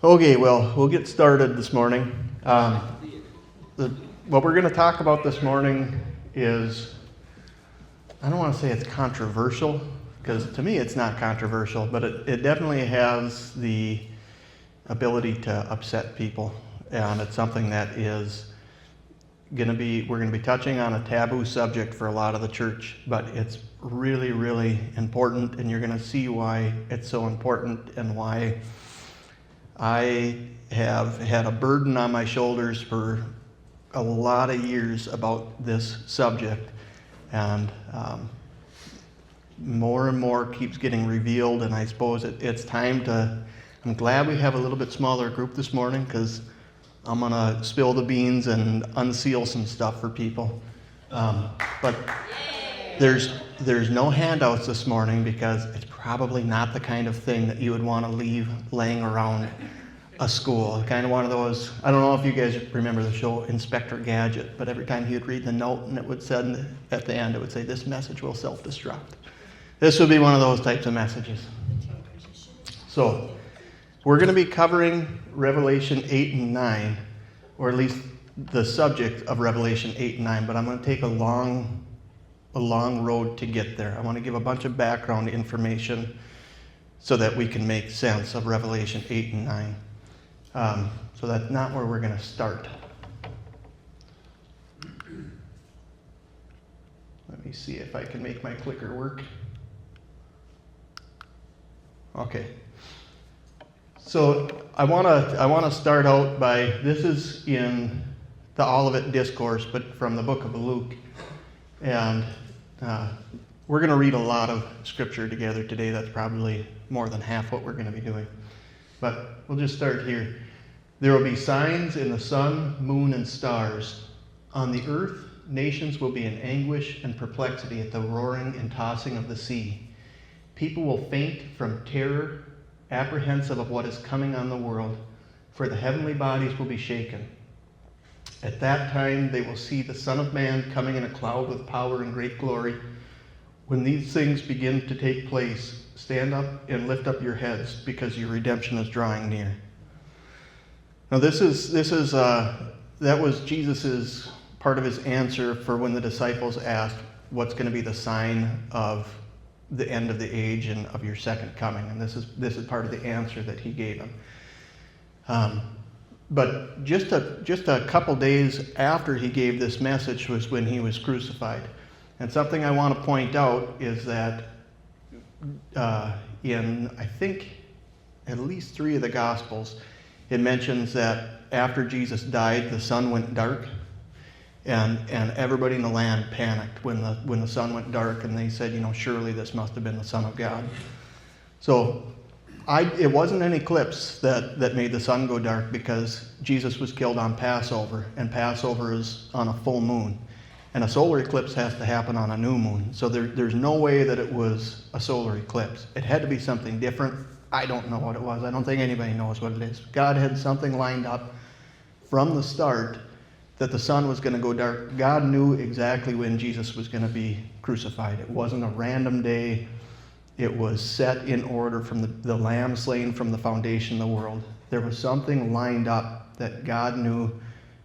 Okay, well, we'll get started this morning. What we're going to talk about this morning is, I don't want to say it's controversial, because to me it's not controversial, but it definitely has the ability to upset people. And it's something that is we're going to be touching on a taboo subject for a lot of the church, but it's really, really important, and you're going to see why it's so important and why I have had a burden on my shoulders for a lot of years about this subject, and more and more keeps getting revealed, and I suppose it's time to, I'm glad we have a little bit smaller group this morning, because I'm going to spill the beans and unseal some stuff for people. But there's no handouts this morning, because it's probably not the kind of thing that you would want to leave laying around a school. Kind of one of those, I don't know if you guys remember the show Inspector Gadget, but every time he would read the note and it would say at the end, it would say, "This message will self-destruct." This would be one of those types of messages. So we're going to be covering Revelation 8 and 9, or at least the subject of Revelation 8 and 9, but I'm going to take a long road to get there. I want to give a bunch of background information so that we can make sense of Revelation 8 and 9. So that's not where we're going to start. Let me see if I can make my clicker work. Okay. So I want to start out by, this is in the Olivet Discourse, but from the book of Luke. And we're going to read a lot of scripture together today. That's probably more than half what we're going to be doing. But we'll just start here. "There will be signs in the sun, moon, and stars. On the earth, nations will be in anguish and perplexity at the roaring and tossing of the sea. People will faint from terror, apprehensive of what is coming on the world, for the heavenly bodies will be shaken. At that time they will see the Son of Man coming in a cloud with power and great glory. When these things begin to take place, stand up and lift up your heads, because your redemption is drawing near." Now that was Jesus's part of his answer for when the disciples asked, "What's going to be the sign of the end of the age and of your second coming?" And this is part of the answer that he gave them. But just a couple days after he gave this message was when he was crucified. And something I want to point out is that in, I think, at least 3 of the Gospels, it mentions that after Jesus died, the sun went dark, and everybody in the land panicked when the sun went dark, and they said, surely this must have been the Son of God. So it wasn't an eclipse that made the sun go dark, because Jesus was killed on Passover, and Passover is on a full moon. And a solar eclipse has to happen on a new moon. So there's no way that it was a solar eclipse. It had to be something different. I don't know what it was. I don't think anybody knows what it is. God had something lined up from the start that the sun was going to go dark. God knew exactly when Jesus was going to be crucified. It wasn't a random day. It was set in order from the lamb slain from the foundation of the world. There was something lined up that God knew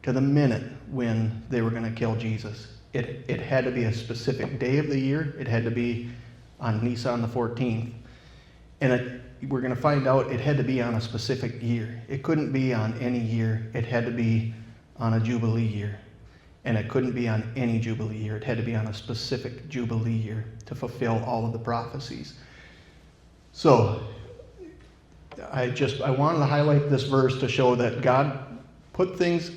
to the minute when they were going to kill Jesus. It had to be a specific day of the year. It had to be on Nisan the 14th. And we're going to find out it had to be on a specific year. It couldn't be on any year. It had to be on a Jubilee year. And it couldn't be on any Jubilee year. It had to be on a specific Jubilee year to fulfill all of the prophecies. So I wanted to highlight this verse to show that God put things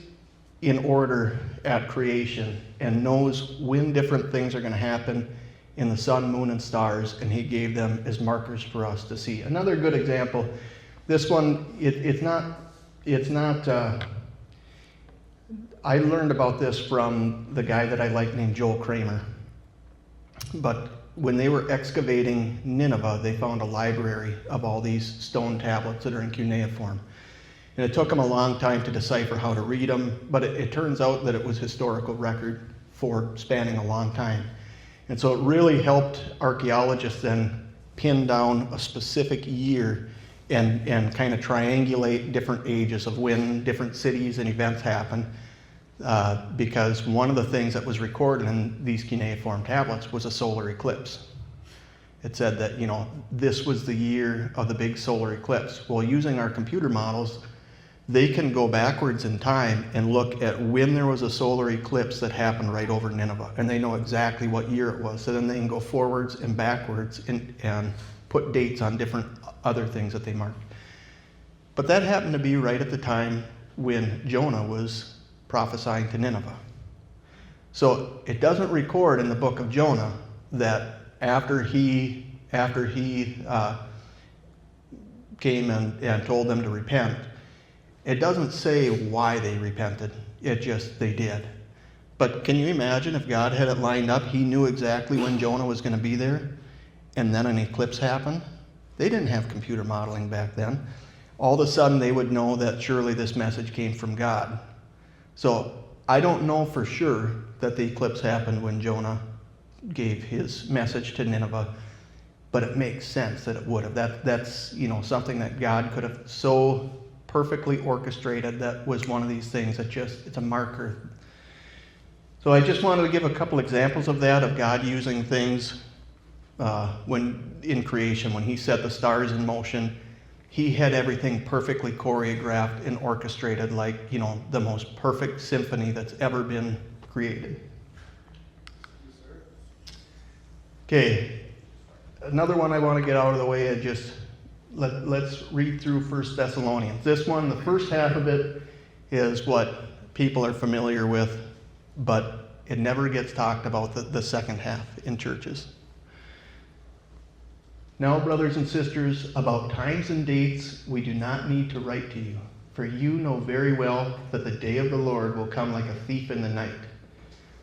in order at creation and knows when different things are going to happen in the sun, moon, and stars, and he gave them as markers for us to see. Another good example, this one, it's not, I learned about this from the guy that I like named Joel Kramer. But when they were excavating Nineveh, they found a library of all these stone tablets that are in cuneiform. And it took them a long time to decipher how to read them, but it turns out that it was historical record for spanning a long time. And so it really helped archaeologists then pin down a specific year and kind of triangulate different ages of when different cities and events happen. Because one of the things that was recorded in these cuneiform tablets was a solar eclipse. It said that, this was the year of the big solar eclipse. Well, using our computer models, they can go backwards in time and look at when there was a solar eclipse that happened right over Nineveh, and they know exactly what year it was. So then they can go forwards and backwards and put dates on different other things that they marked. But that happened to be right at the time when Jonah was prophesying to Nineveh. So it doesn't record in the book of Jonah that after he came and told them to repent, it doesn't say why they repented. It just, they did. But can you imagine if God had it lined up, he knew exactly when Jonah was going to be there, and then an eclipse happened? They didn't have computer modeling back then. All of a sudden they would know that surely this message came from God. So I don't know for sure that the eclipse happened when Jonah gave his message to Nineveh, but it makes sense that it would have. That's something that God could have so perfectly orchestrated. That was one of these things that it's a marker. So I just wanted to give a couple examples of that, of God using things when in creation, when he set the stars in motion. He had everything perfectly choreographed and orchestrated, like, the most perfect symphony that's ever been created. Okay, another one I want to get out of the way is just let's read through 1 Thessalonians. This one, the first half of it is what people are familiar with, but it never gets talked about the second half in churches. Now, brothers and sisters, about times and dates we do not need to write to you, for you know very well that the day of the Lord will come like a thief in the night.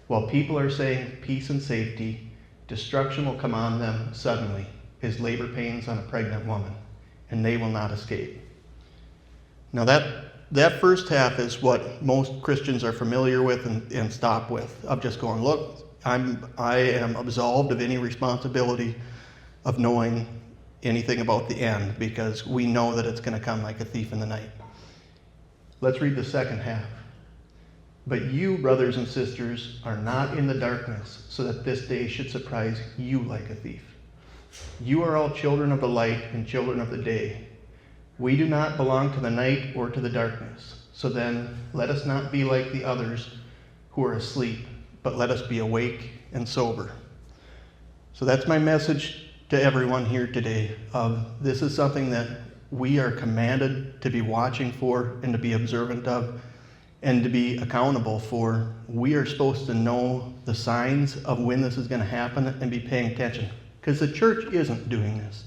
While people are saying peace and safety, destruction will come on them suddenly, as labor pains on a pregnant woman, and they will not escape. Now that first half is what most Christians are familiar with and stop with, of just going, look, I am absolved of any responsibility of knowing anything about the end, because we know that it's going to come like a thief in the night. Let's read the second half. But you, brothers and sisters, are not in the darkness, so that this day should surprise you like a thief. You are all children of the light and children of the day. We do not belong to the night or to the darkness. So then, let us not be like the others who are asleep, but let us be awake and sober. So that's my message to everyone here today. This is something that we are commanded to be watching for and to be observant of and to be accountable for. We are supposed to know the signs of when this is going to happen and be paying attention, because the church isn't doing this.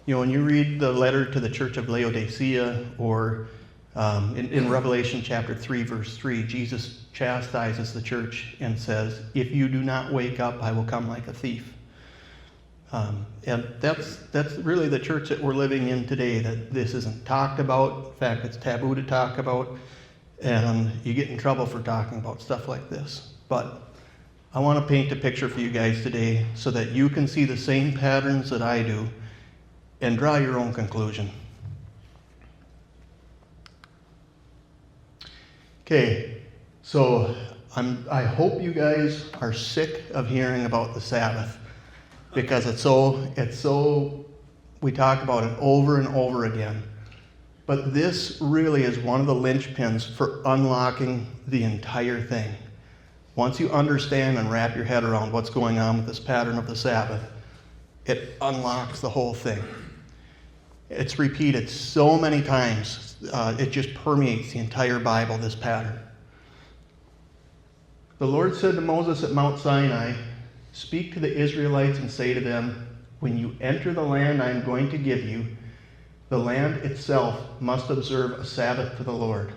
When you read the letter to the church of Laodicea, or in Revelation chapter 3, verse 3, Jesus chastises the church and says, if you do not wake up, I will come like a thief. And that's really the church that we're living in today, that this isn't talked about. In fact, it's taboo to talk about, and you get in trouble for talking about stuff like this. But I want to paint a picture for you guys today so that you can see the same patterns that I do and draw your own conclusion. Okay, so I hope you guys are sick of hearing about the Sabbath, because it's so we talk about it over and over again. But this really is one of the linchpins for unlocking the entire thing. Once you understand and wrap your head around what's going on with this pattern of the Sabbath, it unlocks the whole thing. It's repeated so many times, it just permeates the entire Bible, this pattern. The Lord said to Moses at Mount Sinai, speak to the Israelites and say to them, when you enter the land I am going to give you, the land itself must observe a Sabbath to the Lord.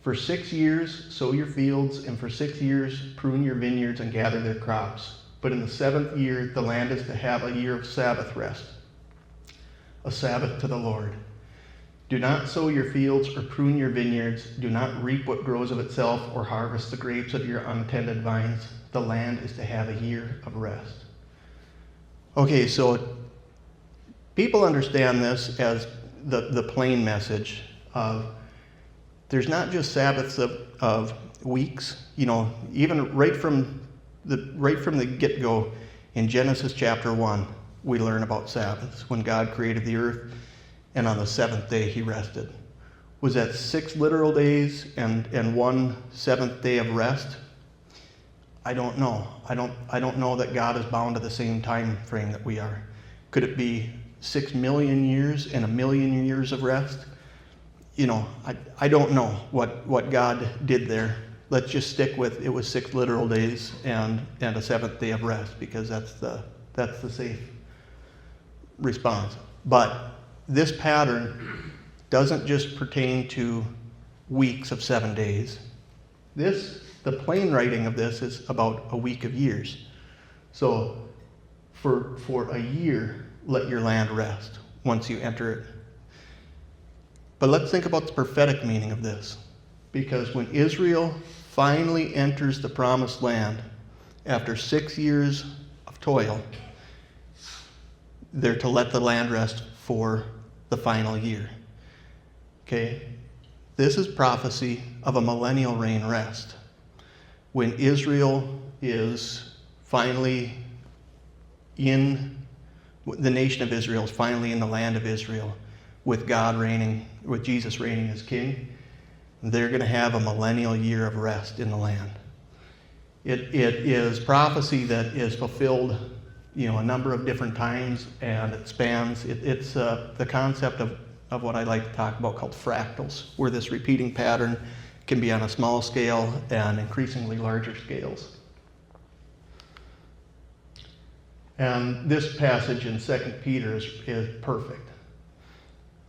For 6 years sow your fields, and for 6 years prune your vineyards and gather their crops. But in the 7th year the land is to have a year of Sabbath rest, a Sabbath to the Lord. Do not sow your fields or prune your vineyards. Do not reap what grows of itself or harvest the grapes of your untended vines. The land is to have a year of rest. Okay, so people understand this as the plain message of there's not just Sabbaths of weeks. Even right from the get-go in Genesis chapter 1, we learn about Sabbaths, when God created the earth, and on the seventh day he rested. Was that 6 literal days and 1 seventh day of rest? I don't know. I don't know that God is bound to the same time frame that we are. Could it be 6 million years and 1 million years of rest? I don't know what God did there. Let's just stick with it was 6 literal days and a seventh day of rest, because that's the safe response. But this pattern doesn't just pertain to weeks of 7 days. The plain writing of this is about a week of years. So for a year, let your land rest once you enter it. But let's think about the prophetic meaning of this. Because when Israel finally enters the promised land after 6 years of toil, they're to let the land rest for the final year. Okay? This is prophecy of a millennial reign rest. When Israel is finally the nation of Israel is finally in the land of Israel, with God reigning, with Jesus reigning as king, they're going to have a millennial year of rest in the land. It is prophecy that is fulfilled, a number of different times, and it spans. It's the concept of what I like to talk about called fractals, where this repeating pattern can be on a small scale and increasingly larger scales. And this passage in 2 Peter is perfect.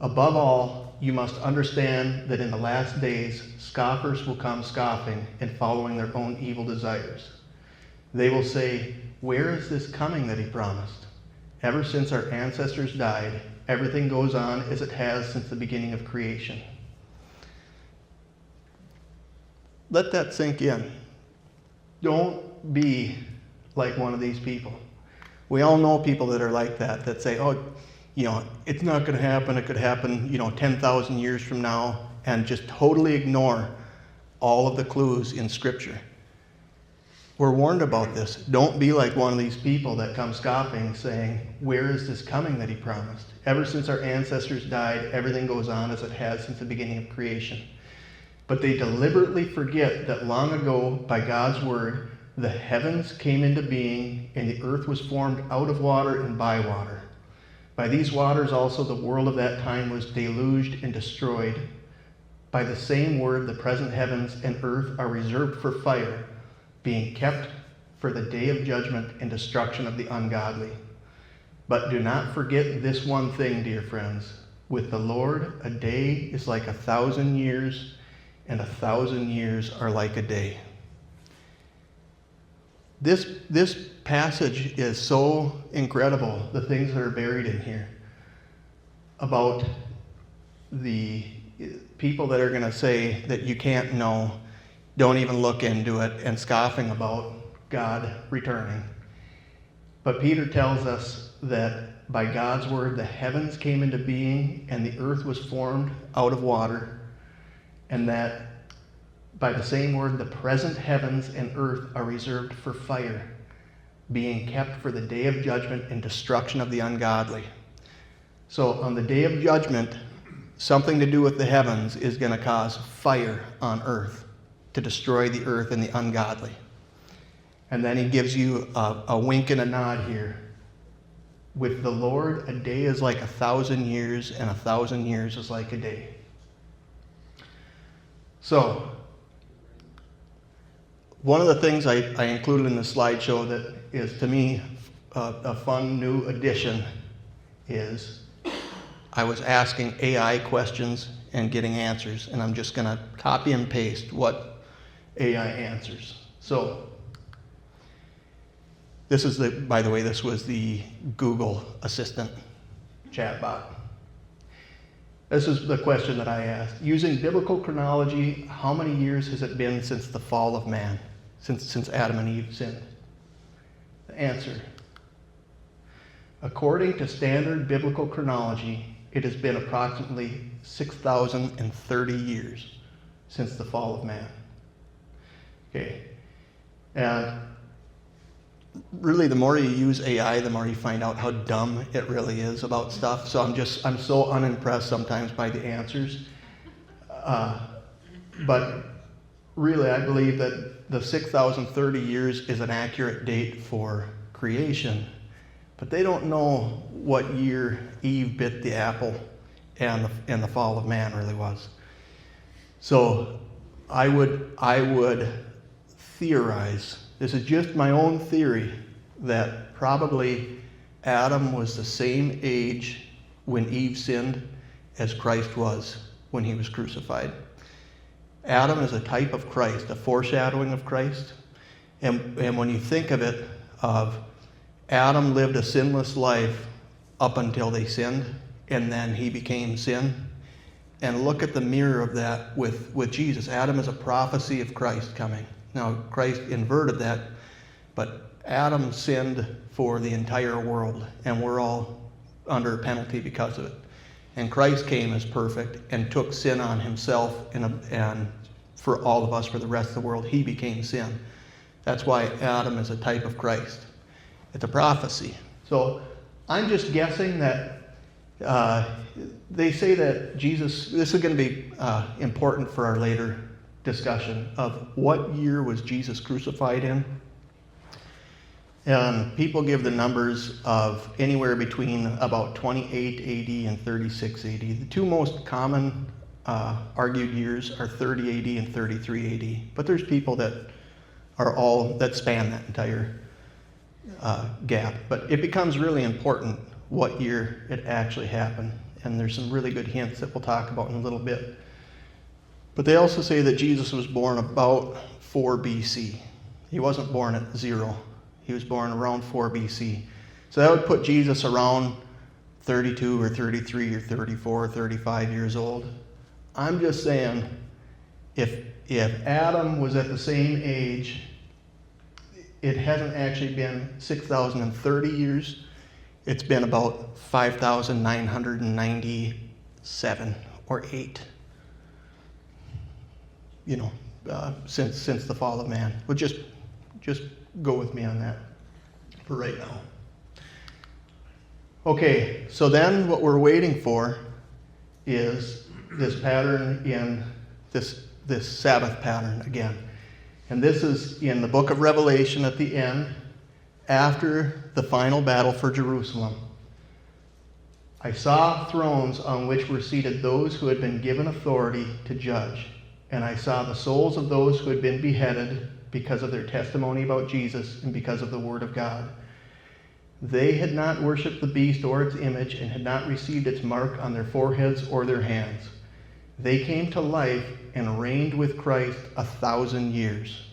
Above all, you must understand that in the last days, scoffers will come scoffing and following their own evil desires. They will say, "Where is this coming that he promised? Ever since our ancestors died, everything goes on as it has since the beginning of creation." Let that sink in. Don't be like one of these people. We all know people that are like that say, "Oh, it's not going to happen. It could happen, 10,000 years from now," and just totally ignore all of the clues in Scripture. We're warned about this. Don't be like one of these people that come scoffing, saying, "Where is this coming that he promised? Ever since our ancestors died, everything goes on as it has since the beginning of creation." But they deliberately forget that long ago, by God's word, the heavens came into being, and the earth was formed out of water and by water. By these waters also the world of that time was deluged and destroyed. By the same word the present heavens and earth are reserved for fire, being kept for the day of judgment and destruction of the ungodly. But do not forget this one thing, dear friends. With the Lord, a day is like 1,000 years, and 1,000 years are like a day. This passage is so incredible, the things that are buried in here, about the people that are going to say that you can't know, don't even look into it, and scoffing about God returning. But Peter tells us that by God's word, the heavens came into being and the earth was formed out of water, and that by the same word, the present heavens and earth are reserved for fire, being kept for the day of judgment and destruction of the ungodly. So on the day of judgment, something to do with the heavens is going to cause fire on earth to destroy the earth and the ungodly. And then he gives you a wink and a nod here. With the Lord, a day is like 1,000 years, and 1,000 years is like a day. So, one of the things I included in the slideshow that is, to me, a fun new addition is I was asking AI questions and getting answers, and I'm just going to copy and paste what AI answers. So, by the way, this was the Google Assistant chatbot. This is the question that I asked. Using biblical chronology, how many years has it been since the fall of man? Since Adam and Eve sinned? The answer. According to standard biblical chronology, it has been approximately 6,030 years since the fall of man. Okay. And really, the more you use AI, the more you find out how dumb it really is about stuff. So I'm so unimpressed sometimes by the answers. But really, I believe that the 6,030 years is an accurate date for creation. But they don't know what year Eve bit the apple and the fall of man really was. So I would theorize, this is just my own theory, that probably Adam was the same age when Eve sinned as Christ was when he was crucified. Adam is a type of Christ, a foreshadowing of Christ. And when you think of it, Adam lived a sinless life up until they sinned, and then he became sin. And look at the mirror of that with Jesus. Adam is a prophecy of Christ coming. Now, Christ inverted that, but Adam sinned for the entire world, and we're all under a penalty because of it. And Christ came as perfect and took sin on himself, and for all of us, for the rest of the world, he became sin. That's why Adam is a type of Christ. It's a prophecy. So I'm just guessing that they say that Jesus, this is going to be important for our later discussion of what year was Jesus crucified in. And people give the numbers of anywhere between about 28 AD and 36 AD. The two most common argued years are 30 AD and 33 AD. But there's people that span that entire gap. But it becomes really important what year it actually happened. And there's some really good hints that we'll talk about in a little bit. But they also say that Jesus was born about 4 BC. He wasn't born at 0. He was born around 4 BC. So that would put Jesus around 32 or 33 or 34 or 35 years old. I'm just saying, if Adam was at the same age, it hasn't actually been 6,030 years. It's been about 5,997 or 8. Since the fall of man. But just go with me on that for right now. Okay, so then what we're waiting for is this pattern in this Sabbath pattern again. And this is in the book of Revelation at the end, after the final battle for Jerusalem. I saw thrones on which were seated those who had been given authority to judge. And I saw the souls of those who had been beheaded because of their testimony about Jesus and because of the word of God. They had not worshipped the beast or its image and had not received its mark on their foreheads or their hands. They came to life and reigned with Christ 1,000 years.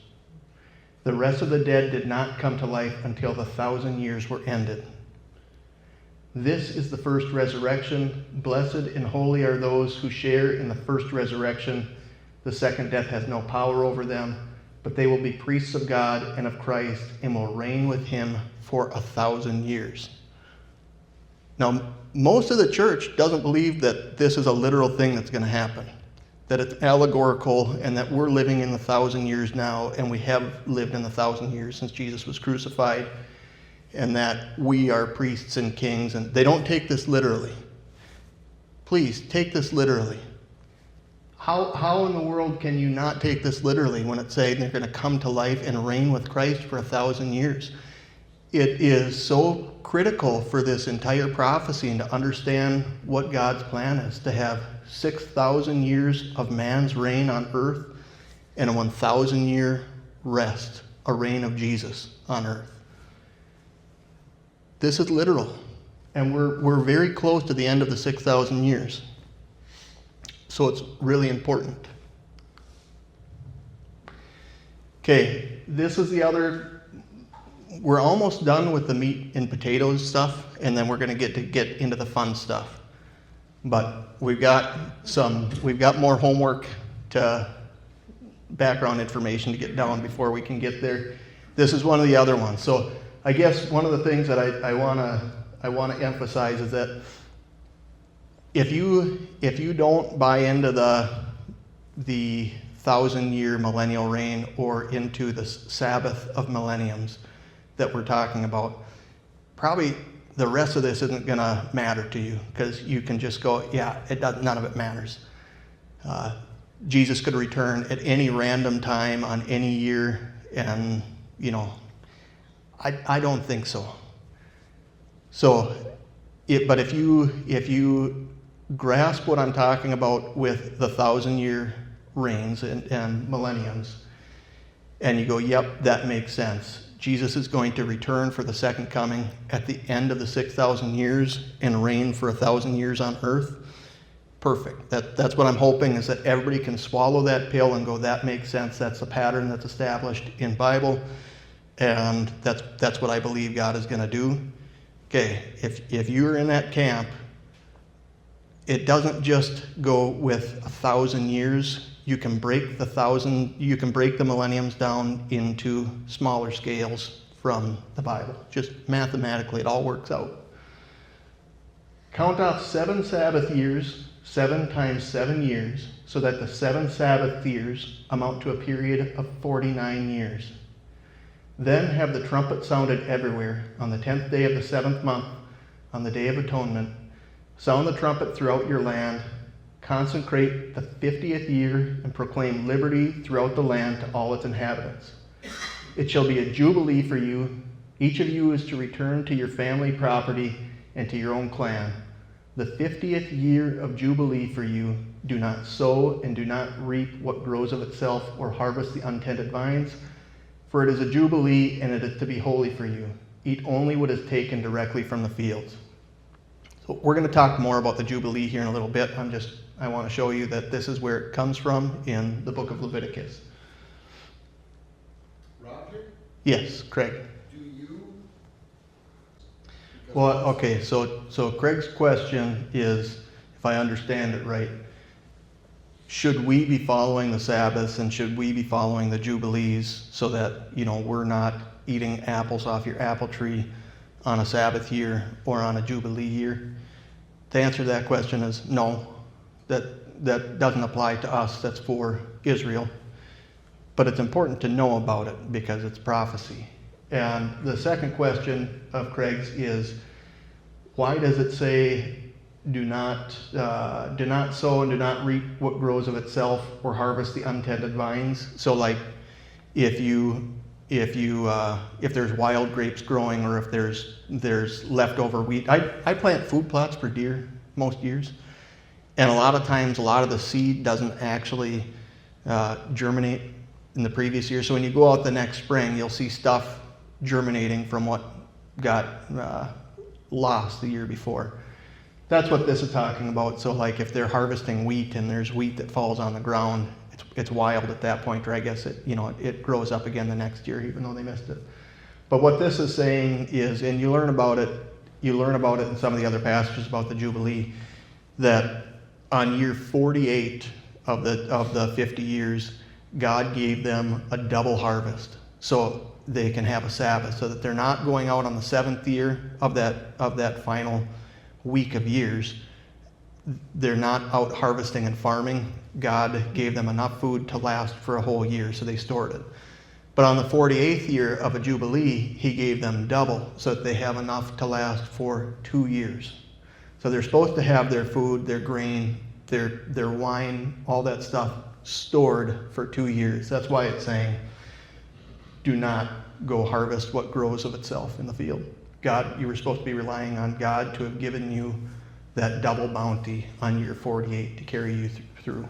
The rest of the dead did not come to life until the 1,000 years were ended. This is the first resurrection. Blessed and holy are those who share in the first resurrection. The second death has no power over them, but they will be priests of God and of Christ and will reign with him for 1,000 years. Now, most of the church doesn't believe that this is a literal thing that's going to happen, that it's allegorical and that we're living in 1,000 years now, and we have lived in 1,000 years since Jesus was crucified, and that we are priests and kings, and they don't take this literally. Please, take this literally. How in the world can you not take this literally when it's saying they're going to come to life and reign with Christ for 1,000 years? It is so critical for this entire prophecy and to understand what God's plan is, to have 6,000 years of man's reign on earth and a 1,000-year rest, a reign of Jesus on earth. This is literal, and we're very close to the end of the 6,000 years. So it's really important. Okay, this is the other. We're almost done with the meat and potatoes stuff, and then we're going to get into the fun stuff. But we've got more homework background information to get down before we can get there. This is one of the other ones. So I guess one of the things that I want to emphasize is that if you don't buy into the 1,000-year millennial reign or into the Sabbath of millenniums that we're talking about, probably the rest of this isn't going to matter to you, because you can just go, yeah, none of it matters. Jesus could return at any random time on any year, and I don't think so. But if you grasp what I'm talking about with the 1,000-year reigns and millenniums, and you go, yep, that makes sense. Jesus is going to return for the second coming at the end of the 6,000 years and reign for 1,000 years on earth. Perfect. That's what I'm hoping, is that everybody can swallow that pill and go, that makes sense. That's the pattern that's established in Bible, and that's what I believe God is going to do. Okay, if you're in that camp, it doesn't just go with 1,000 years. You can break the millenniums down into smaller scales from the Bible. Just mathematically, it all works out. Count off 7 Sabbath years, 7 times 7 years, so that the 7 Sabbath years amount to a period of 49 years. Then have the trumpet sounded everywhere on the 10th day of the 7th month, on the Day of Atonement. Sound the trumpet throughout your land. Consecrate the 50th year and proclaim liberty throughout the land to all its inhabitants. It shall be a jubilee for you. Each of you is to return to your family property and to your own clan. The 50th year of jubilee for you. Do not sow and do not reap what grows of itself, or harvest the untended vines. For it is a jubilee, and it is to be holy for you. Eat only what is taken directly from the fields. So we're going to talk more about the jubilee here in a little bit. I want to show you that this is where it comes from in the book of Leviticus. Roger? Yes, Craig. Do you? Well, okay, so Craig's question is, if I understand it right, should we be following the Sabbaths, and should we be following the Jubilees, so that we're not eating apples off your apple tree on a Sabbath year or on a Jubilee year? The answer to that question is no. That doesn't apply to us. That's for Israel. But it's important to know about it because it's prophecy. And the second question of Craig's is, why does it say do not sow and do not reap what grows of itself, or harvest the untended vines? So like if there's wild grapes growing, or if there's leftover wheat. I plant food plots for deer most years, and a lot of times a lot of the seed doesn't actually germinate in the previous year. So when you go out the next spring, you'll see stuff germinating from what got lost the year before. That's what this is talking about. So like if they're harvesting wheat and there's wheat that falls on the ground, it's wild at that point, or I guess it grows up again the next year, even though they missed it. But what this is saying is, and you learn about it in some of the other passages about the Jubilee, that on year 48 of the 50 years, God gave them a double harvest, so they can have a Sabbath, so that they're not going out on the 7th year of that final week of years. They're not out harvesting and farming. God gave them enough food to last for a whole year, so they stored it. But on the 48th year of a Jubilee, he gave them double, so that they have enough to last for 2 years. So they're supposed to have their food, their grain, their wine, all that stuff stored for 2 years. That's why it's saying, do not go harvest what grows of itself in the field. God, you were supposed to be relying on God to have given you that double bounty on year 48 to carry you through.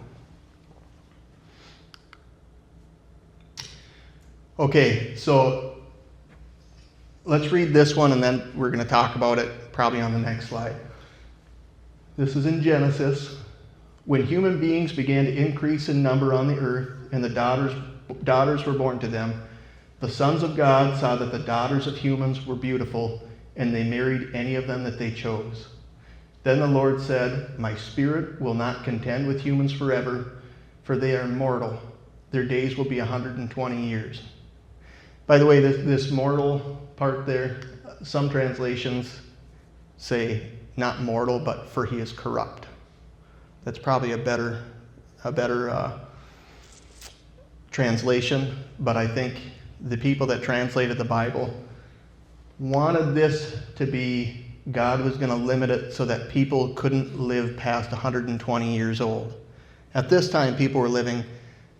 Okay, so let's read this one, and then we're going to talk about it probably on the next slide. This is in Genesis. When human beings began to increase in number on the earth, and the daughters were born to them, the sons of God saw that the daughters of humans were beautiful, and they married any of them that they chose. Then the Lord said, my spirit will not contend with humans forever, for they are mortal. Their days will be 120 years. By the way, this mortal part there, some translations say not mortal, but for he is corrupt. That's probably a better translation, but I think the people that translated the Bible wanted this to be, God was going to limit it so that people couldn't live past 120 years old. At this time, people were living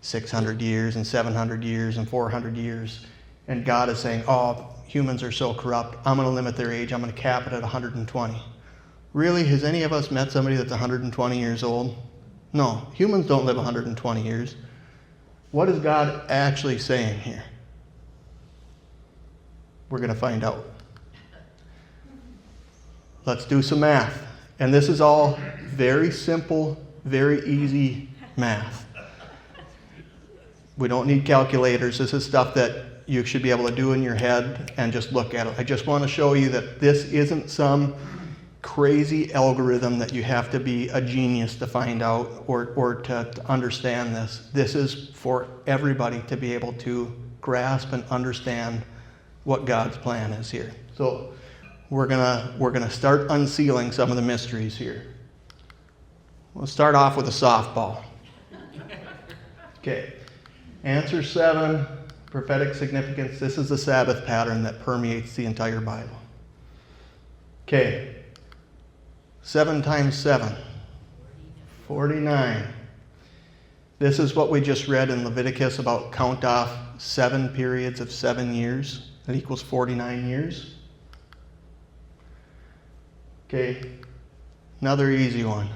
600 years and 700 years and 400 years. And God is saying, oh, humans are so corrupt. I'm going to limit their age. I'm going to cap it at 120. Really? Has any of us met somebody that's 120 years old? No. Humans don't live 120 years. What is God actually saying here? We're going to find out. Let's do some math. And this is all very simple, very easy math. We don't need calculators. This is stuff that you should be able to do in your head and just look at it. I just want to show you that this isn't some crazy algorithm that you have to be a genius to find out or to understand this. This is for everybody to be able to grasp and understand what God's plan is here. So we're gonna start unsealing some of the mysteries here. We'll start off with a softball. Okay. Answer 7, prophetic significance. This is the Sabbath pattern that permeates the entire Bible. Okay. 7 times 7. 49. This is what we just read in Leviticus about count off 7 periods of 7 years. That equals 49 years. Okay. Another easy one.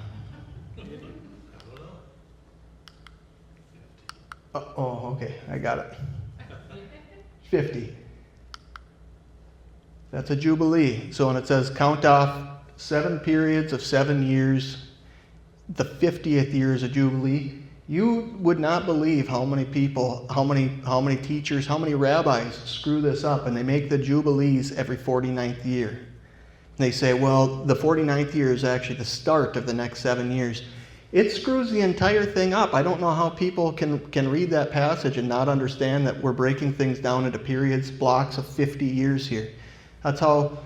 Oh, okay. I got it. 50. That's a jubilee. So when it says count off 7 periods of 7 years, the 50th year is a jubilee. You would not believe how many people, how many teachers, how many rabbis screw this up, and they make the jubilees every 49th year. And they say, well, the 49th year is actually the start of the next 7 years. It screws the entire thing up. I don't know how people can read that passage and not understand that we're breaking things down into periods, blocks of 50 years here. That's how,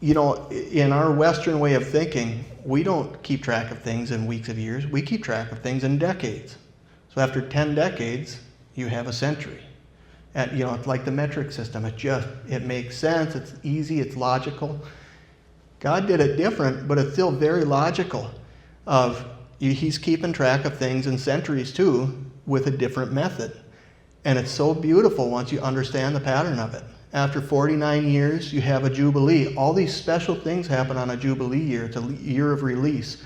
in our Western way of thinking, we don't keep track of things in weeks of years. We keep track of things in decades. So after 10 decades, you have a century. And, it's like the metric system. It makes sense. It's easy. It's logical. God did it different, but it's still very logical. He's keeping track of things in centuries too, with a different method. And it's so beautiful once you understand the pattern of it. After 49 years, you have a jubilee. All these special things happen on a jubilee year. It's a year of release.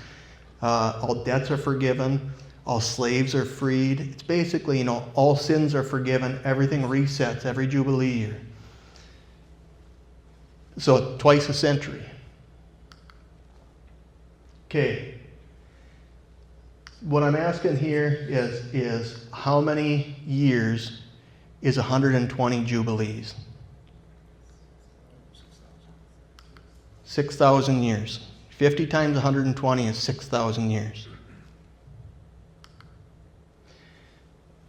All debts are forgiven. All slaves are freed. It's basically, all sins are forgiven. Everything resets every jubilee year. So twice a century. Okay. What I'm asking here is how many years is 120 jubilees? 6,000 years. 50 times 120 is 6,000 years.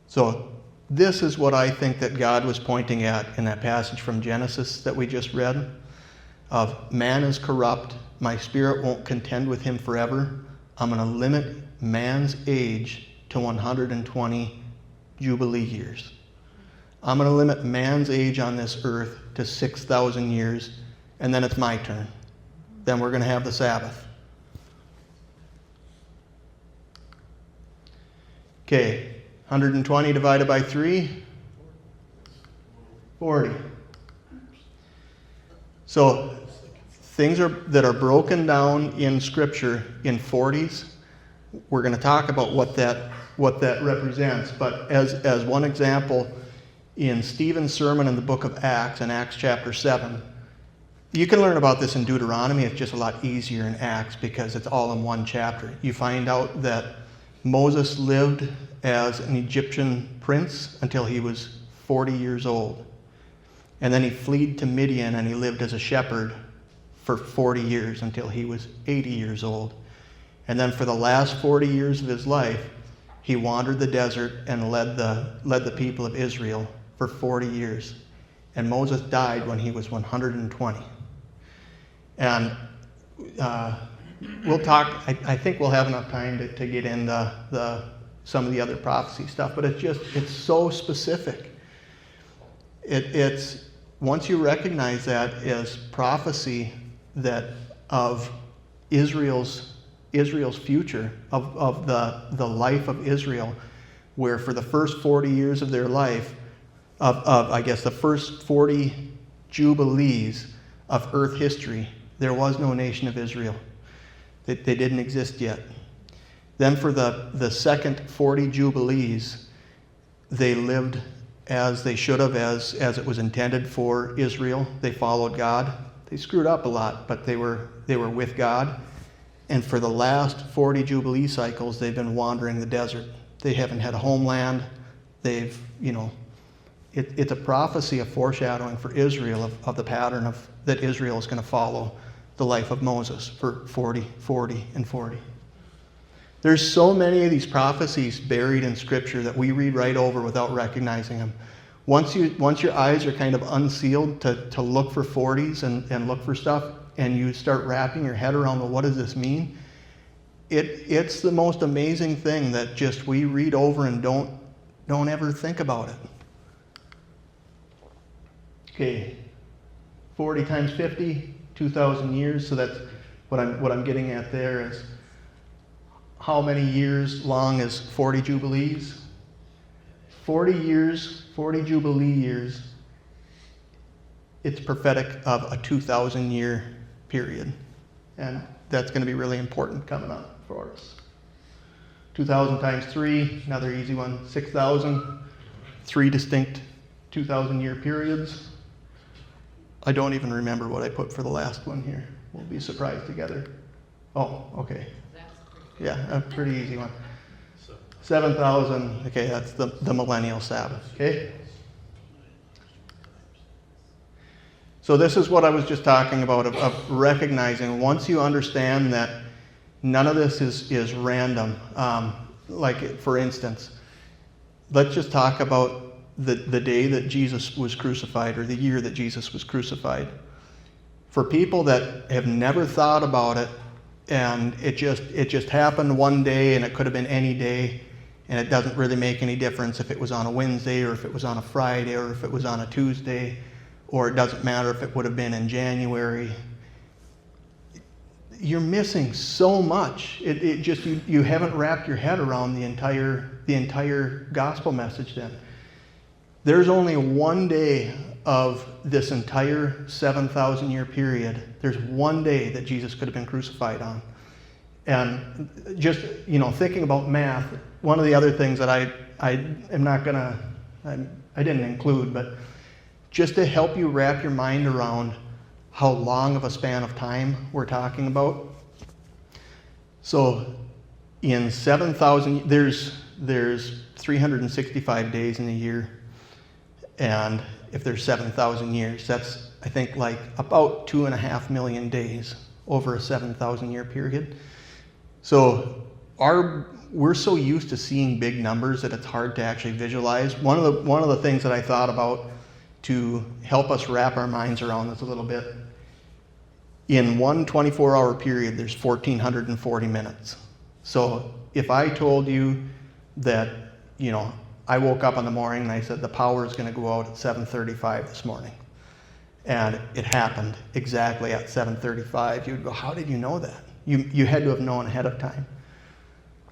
So this is what I think that God was pointing at in that passage from Genesis that we just read, of man is corrupt, my spirit won't contend with him forever. I'm going to limit man's age to 120 jubilee years. I'm going to limit man's age on this earth to 6,000 years, and then it's my turn. Then we're going to have the Sabbath. Okay, 120 divided by 3, 40. So things that are broken down in Scripture in 40s, we're going to talk about what that represents. But as one example, in Stephen's sermon in the book of Acts, in Acts chapter 7, you can learn about this in Deuteronomy. It's just a lot easier in Acts because it's all in one chapter. You find out that Moses lived as an Egyptian prince until he was 40 years old. And then he fled to Midian and he lived as a shepherd for 40 years until he was 80 years old. And then for the last 40 years of his life, he wandered the desert and led the people of Israel for 40 years. And Moses died when he was 120. And we'll talk, I think we'll have enough time to get into some of the other prophecy stuff, but it's so specific. It's once you recognize that as prophecy that of Israel's future, of the life of Israel, where for the first 40 years of their life, I guess the first 40 jubilees of earth history, there was no nation of Israel. They didn't exist yet. Then for the second 40 jubilees, they lived as they should have, as it was intended for Israel. They followed God. They screwed up a lot, but they were with God. And for the last 40 jubilee cycles, they've been wandering the desert. They haven't had a homeland. It's a prophecy, a foreshadowing for Israel of the pattern that Israel is going to follow the life of Moses for 40, 40, and 40. There's so many of these prophecies buried in Scripture that we read right over without recognizing them. Once your eyes are kind of unsealed to look for 40s and look for stuff, and you start wrapping your head around, well, what does this mean? It's the most amazing thing that just we read over and don't ever think about it. Okay, 40 times 50, 2,000 years. So that's what I'm getting at there is how many years long is 40 jubilees? 40 years, 40 jubilee years. It's prophetic of a 2,000 year period. And that's going to be really important coming up for us. 2,000 times 3, another easy one, 6,000. 3 distinct 2,000 year periods. I don't even remember what I put for the last one here. We'll be surprised together. Oh, okay. Yeah, a pretty easy one. 7,000, okay, that's the millennial Sabbath, okay? So this is what I was just talking about, of recognizing once you understand that none of this is random. Like, for instance, let's just talk about the day that Jesus was crucified, or the year that Jesus was crucified. For people that have never thought about it, and it just happened one day, and it could have been any day, and it doesn't really make any difference if it was on a Wednesday, or if it was on a Friday, or if it was on a Tuesday, or it doesn't matter if it would have been in January. You're missing so much. It just you haven't wrapped your head around the entire gospel message then. There's only one day of this entire 7,000 year period. There's one day that Jesus could have been crucified on. And just, thinking about math, one of the other things that I didn't include, but just to help you wrap your mind around how long of a span of time we're talking about. So in 7,000, there's 365 days in a year. And if there's 7,000 years, that's, I think, like about 2.5 million days over a 7,000 year period. So we're so used to seeing big numbers that it's hard to actually visualize. One of the things that I thought about to help us wrap our minds around this a little bit, in one 24-hour period, there's 1,440 minutes. So if I told you that, I woke up in the morning and I said the power is going to go out at 7:35 this morning. And it happened exactly at 7:35. You would go, how did you know that? You had to have known ahead of time.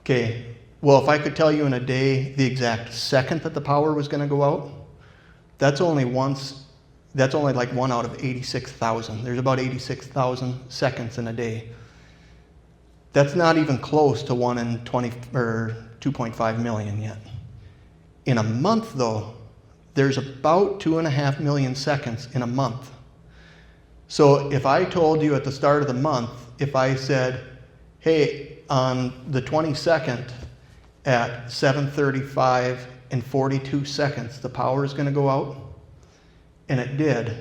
Okay, well, if I could tell you in a day the exact second that the power was going to go out, that's only like 1 out of 86,000. There's about 86,000 seconds in a day. That's not even close to 1 in 20 or 2.5 million yet. In a month, though, there's about 2.5 million seconds in a month. So if I told you at the start of the month, if I said, hey, on the 22nd at 7:35 and 42 seconds, the power is going to go out, and it did,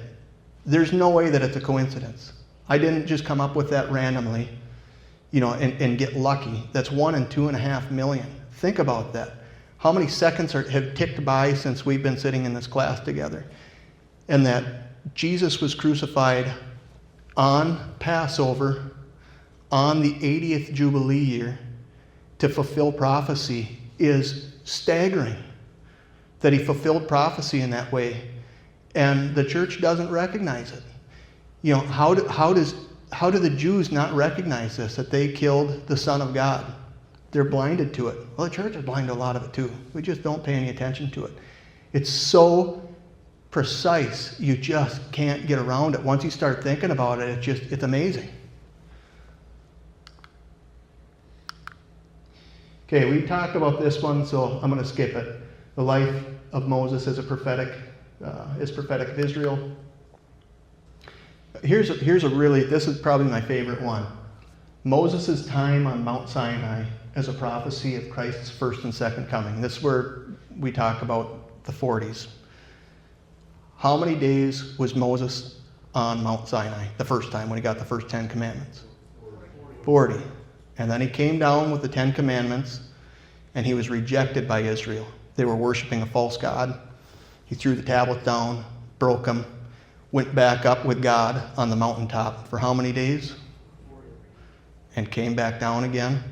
there's no way that it's a coincidence. I didn't just come up with that randomly, and get lucky. That's 1 in 2.5 million. Think about that. How many seconds have ticked by since we've been sitting in this class together? And that Jesus was crucified on Passover on the 80th Jubilee year to fulfill prophecy is staggering. That he fulfilled prophecy in that way. And the church doesn't recognize it. You know, how do the Jews not recognize this, that they killed the Son of God? They're blinded to it. Well, the church is blind to a lot of it too. We just don't pay any attention to it. It's so precise, you just can't get around it. Once you start thinking about it, it's amazing. Okay, we talked about this one, so I'm going to skip it. The life of Moses as prophetic of Israel. This is probably my favorite one. Moses' time on Mount Sinai as a prophecy of Christ's first and second coming. This is where we talk about the 40s. How many days was Moses on Mount Sinai the first time when he got the first 10 commandments? 40. And then he came down with the 10 commandments, and he was rejected by Israel. They were worshiping a false god. He threw the tablet down, broke them, went back up with God on the mountaintop for how many days? And came back down again.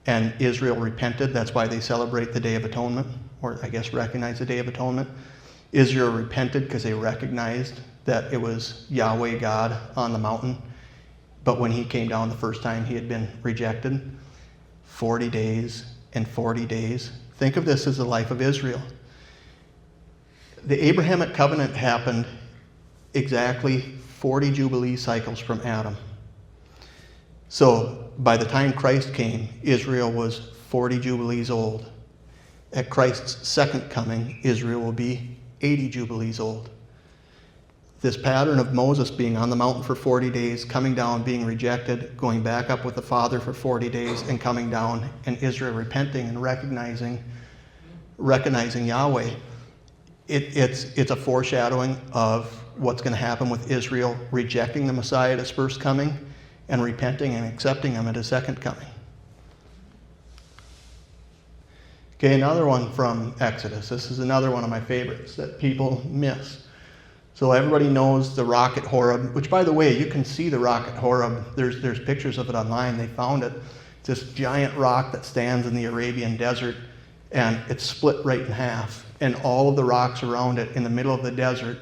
And Israel repented. That's why they celebrate the Day of Atonement, or I guess recognize the Day of Atonement. Israel repented because they recognized that it was Yahweh God on the mountain. But when he came down the first time, he had been rejected. 40 days and 40 days. Think of this as the life of Israel. The Abrahamic covenant happened exactly 40 Jubilee cycles from Adam. So by the time Christ came, Israel was 40 Jubilees old. At Christ's second coming, Israel will be 80 Jubilees old. This pattern of Moses being on the mountain for 40 days, coming down, being rejected, going back up with the Father for 40 days, and coming down, and Israel repenting and recognizing Yahweh. It's a foreshadowing of what's going to happen with Israel rejecting the Messiah at his first coming and repenting and accepting him at his second coming. Okay, another one from Exodus. This is another one of my favorites that people miss. So everybody knows the rock at Horeb, which, by the way, you can see the rock at Horeb. There's pictures of it online. They found it. It's this giant rock that stands in the Arabian desert, and it's split right in half. And all of the rocks around it in the middle of the desert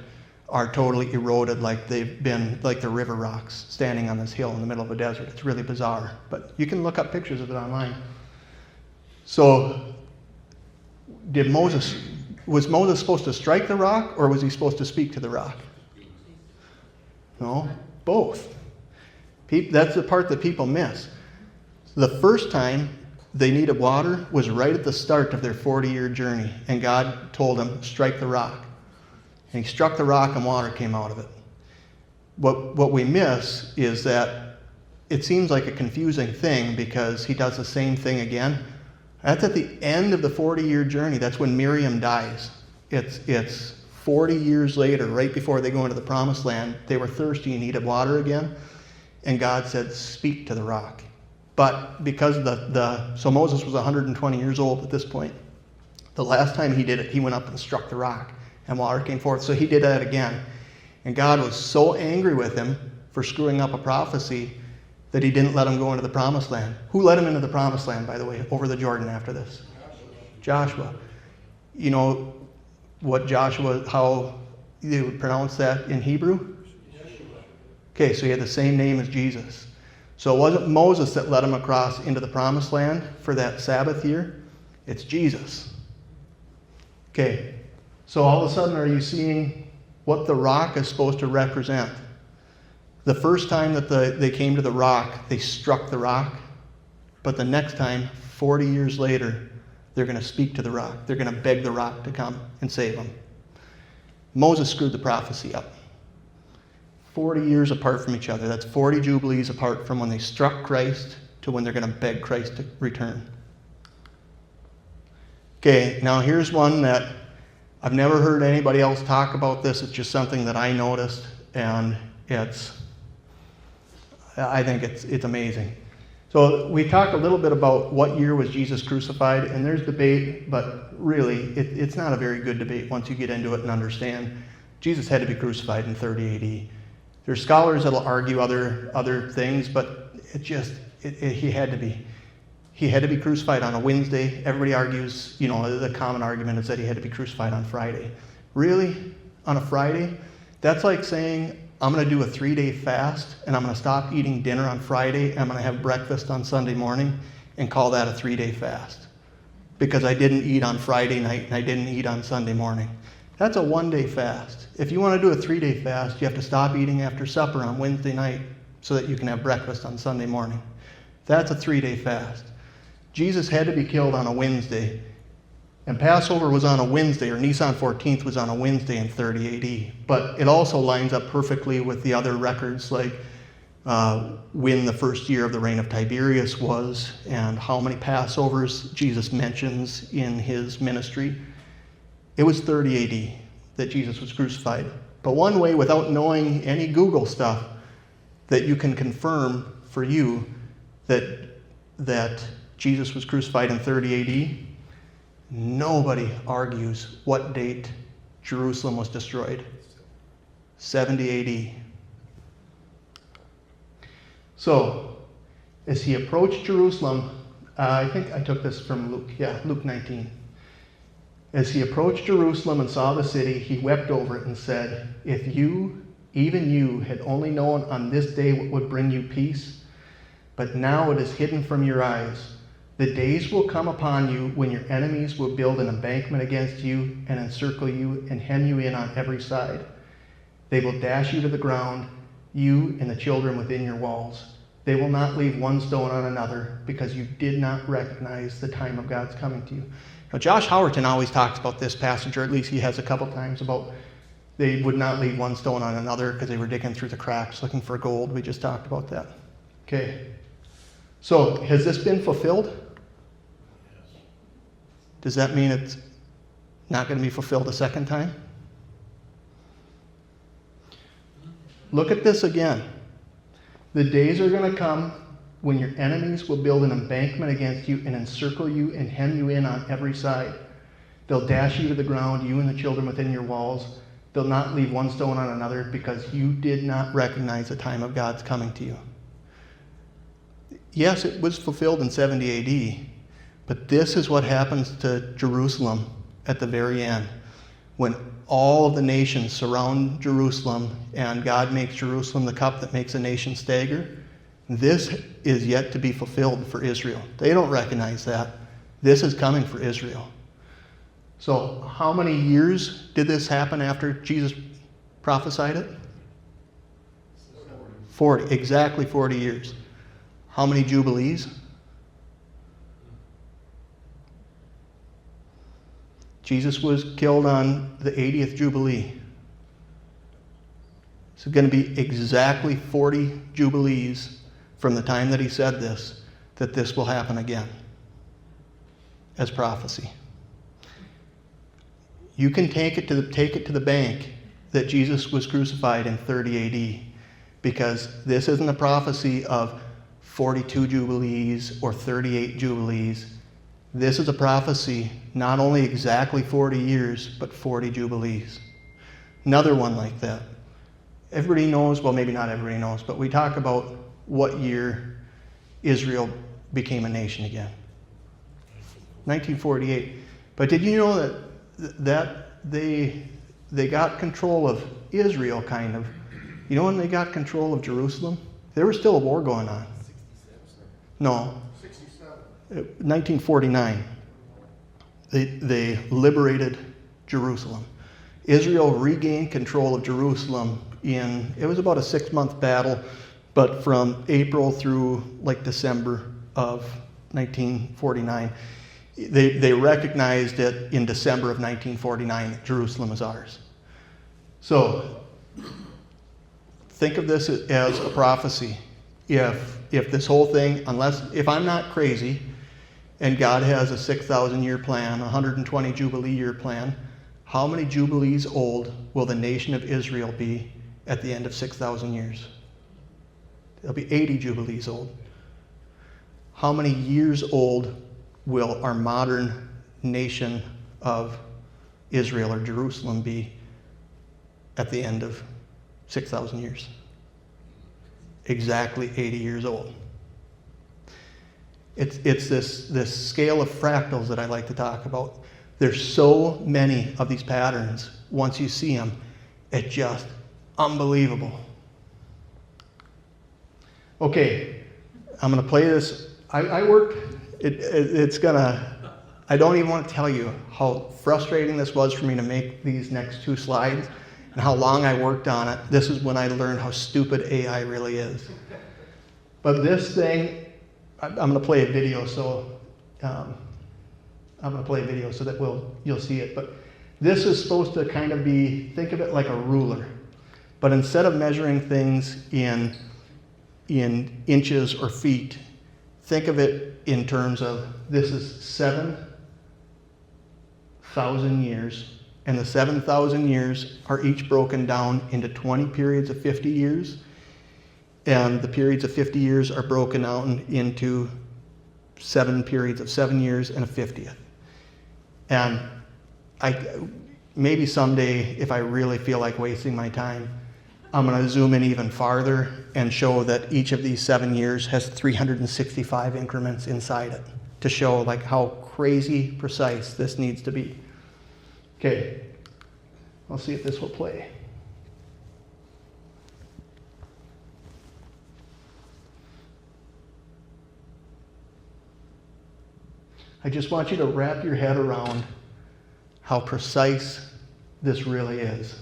are totally eroded, like they've been like the river rocks standing on this hill in the middle of a desert. It's really bizarre, but you can look up pictures of it online. So was Moses supposed to strike the rock, or was he supposed to speak to the rock? No, both. That's the part that people miss. The first time they needed water was right at the start of their 40-year journey, and God told him, strike the rock. And he struck the rock and water came out of it. What we miss is that it seems like a confusing thing because he does the same thing again. That's at the end of the 40-year journey. That's when Miriam dies. It's 40 years later, right before they go into the promised land. They were thirsty and needed water again. And God said, speak to the rock. But because so Moses was 120 years old at this point. The last time he did it, he went up and struck the rock and water came forth. So he did that again. And God was so angry with him for screwing up a prophecy that he didn't let him go into the promised land. Who led him into the promised land, by the way, over the Jordan after this? Joshua. You know what how they would pronounce that in Hebrew? Okay, so he had the same name as Jesus. So it wasn't Moses that led him across into the promised land for that Sabbath year. It's Jesus. Okay, so all of a sudden are you seeing what the rock is supposed to represent? The first time that they came to the rock, they struck the rock. But the next time, 40 years later, they're going to speak to the rock. They're going to beg the rock to come and save them. Moses screwed the prophecy up. 40 years apart from each other. That's 40 Jubilees apart from when they struck Christ to when they're going to beg Christ to return. Okay, now here's one that I've never heard anybody else talk about this. It's just something that I noticed, and I think it's amazing. So we talked a little bit about what year was Jesus crucified, and there's debate, but really it's not a very good debate once you get into it and understand. Jesus had to be crucified in 30 AD. There's scholars that'll argue other things, but he had to be. He had to be crucified on a Wednesday. Everybody argues, the common argument is that he had to be crucified on Friday. Really? On a Friday? That's like saying, I'm going to do a 3-day fast, and I'm going to stop eating dinner on Friday, and I'm going to have breakfast on Sunday morning, and call that a 3-day fast. Because I didn't eat on Friday night, and I didn't eat on Sunday morning. That's a 1-day fast. If you want to do a 3-day fast, you have to stop eating after supper on Wednesday night so that you can have breakfast on Sunday morning. That's a 3-day fast. Jesus had to be killed on a Wednesday, and Passover was on a Wednesday, or Nisan 14th was on a Wednesday in 30 AD. But it also lines up perfectly with the other records, like when the first year of the reign of Tiberius was, and how many Passovers Jesus mentions in his ministry. It was 30 AD that Jesus was crucified. But one way, without knowing any Google stuff, that you can confirm for you that Jesus was crucified in 30 AD, nobody argues what date Jerusalem was destroyed. 70 AD. So, as he approached Jerusalem, I think I took this from Luke. Yeah, Luke 19. As he approached Jerusalem and saw the city, he wept over it and said, "If you, even you, had only known on this day what would bring you peace, but now it is hidden from your eyes. The days will come upon you when your enemies will build an embankment against you and encircle you and hem you in on every side. They will dash you to the ground, you and the children within your walls. They will not leave one stone on another, because you did not recognize the time of God's coming to you." Now, Josh Howerton always talks about this passage, or at least he has a couple times, about they would not leave one stone on another because they were digging through the cracks looking for gold. We just talked about that. Okay. So, has this been fulfilled? Does that mean it's not going to be fulfilled a second time? Look at this again. The days are going to come when your enemies will build an embankment against you and encircle you and hem you in on every side. They'll dash you to the ground, you and the children within your walls. They'll not leave one stone on another, because you did not recognize the time of God's coming to you. Yes, it was fulfilled in 70 AD, but this is what happens to Jerusalem at the very end, when all of the nations surround Jerusalem and God makes Jerusalem the cup that makes a nation stagger. This is yet to be fulfilled for Israel. They don't recognize that. This is coming for Israel. So how many years did this happen after Jesus prophesied it? 40. Exactly 40 years. How many Jubilees? Jesus was killed on the 80th Jubilee. So it's going to be exactly 40 Jubilees from the time that he said this, that this will happen again as prophecy. You can take it to the bank that Jesus was crucified in 30 AD, because this isn't a prophecy of 42 Jubilees or 38 Jubilees. This is a prophecy not only exactly 40 years, but 40 Jubilees. Another one like that. Everybody knows, well, maybe not everybody knows, but we talk about what year Israel became a nation again. 1948. But did you know that they got control of Israel, kind of? You know when they got control of Jerusalem? There was still a war going on. 67. No. 67. 1949. They liberated Jerusalem. Israel regained control of Jerusalem it was about a 6-month battle, but from April through like December of 1949. They recognized it in December of 1949 that Jerusalem is ours. So think of this as a prophecy. If this whole thing, if I'm not crazy, and God has a 6,000-year plan, a 120 Jubilee year plan, how many Jubilees old will the nation of Israel be at the end of 6,000 years? They'll be 80 Jubilees old. How many years old will our modern nation of Israel or Jerusalem be at the end of 6,000 years? Exactly 80 years old. It's this scale of fractals that I like to talk about. There's so many of these patterns. Once you see them, it's just unbelievable. Okay, I'm going to play this. I worked, I don't even want to tell you how frustrating this was for me to make these next 2 slides and how long I worked on it. This is when I learned how stupid AI really is. But this thing, I'm going to play a video, so that you'll see it. But this is supposed to kind of be, think of it like a ruler. But instead of measuring things in inches or feet, think of it in terms of, this is 7,000 years. And the 7,000 years are each broken down into 20 periods of 50 years. And the periods of 50 years are broken down into 7 periods of 7 years and a 50th. And maybe someday, if I really feel like wasting my time, I'm going to zoom in even farther and show that each of these 7 years has 365 increments inside it to show like how crazy precise this needs to be. Okay, I'll see if this will play. I just want you to wrap your head around how precise this really is.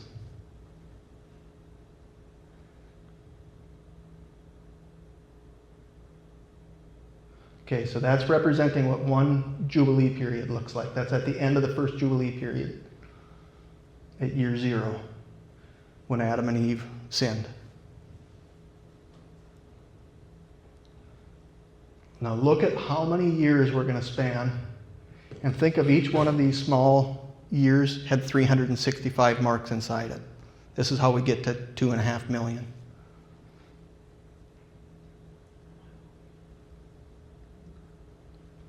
Okay, so that's representing what one Jubilee period looks like. That's at the end of the first Jubilee period, at year 0, when Adam and Eve sinned. Now look at how many years we're going to span, and think of each one of these small years had 365 marks inside it. This is how we get to 2.5 million.